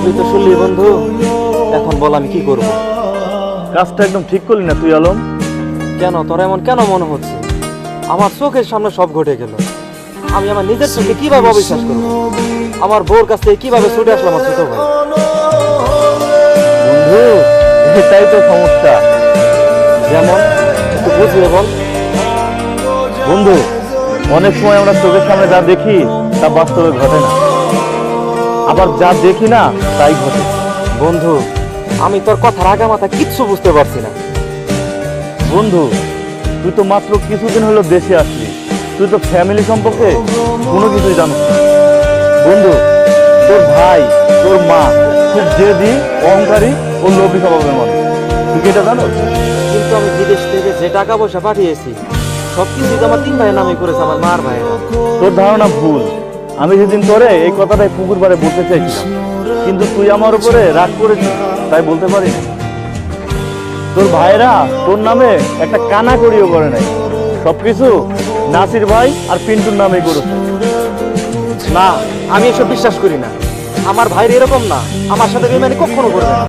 সবই তো শুনলি বন্ধু, এখন বল আমি কি করব? কাজটা একদম ঠিক করলি না তুই আলম। কেন তোর এমন কেন মনে হচ্ছে? আমার চোখের সামনে সব ঘটে গেল, আমি আমার নিজের চোখে কিভাবে অবিশ্বাস করব? আমার বউর কাছ থেকে কিভাবে ছুটে আসলাম আমার ছোট ভাই? বন্ধু, এটাই তো সমস্যা। যেমন একটু বুঝিয়ে বল। বন্ধু, অনেক সময় আমরা চোখের সামনে যা দেখি তা বাস্তবে ঘটে না, আবার যা দেখি না তাই ঘটে। বন্ধু, আমি তোর কথার আগা মাথা কিচ্ছু বুঝতে পারছি না। বন্ধু, তুই তো মাত্র কিছুদিন হলো দেশে আসলি, তুই তো ফ্যামিলি সম্পর্কে কোনো কিছুই জানিস না। বন্ধু, তোর ভাই, তোর মা খুব জেদি, অহংকারী ও লোভী স্বভাবের মানুষ, তুই কি এটা জানো? কিন্তু আমি বিদেশ থেকে যে টাকা পয়সা পাঠিয়েছি সবকিছু তো আমার তিন ভাইয়ের নামে করেছে, আমার মার ভাইয়েরা। তোর ধারণা ভুল। আমি যেদিন তোরে এই কথাটাই পুকুর পাড়ে বলতে চাইছিলাম, কিন্তু তুই আমার উপরে রাগ করেছিস, তাই বলতে পারি না। তোর ভাইরা তোর নামে একটা কানা করিও করে নাই, সবকিছু নাসির ভাই আর পিন্টুর নামেই করেছে। না, আমি এসব বিশ্বাস করি না। আমার ভাইয়ের এরকম না, আমার সাথে বেমানি কখনো করবে না।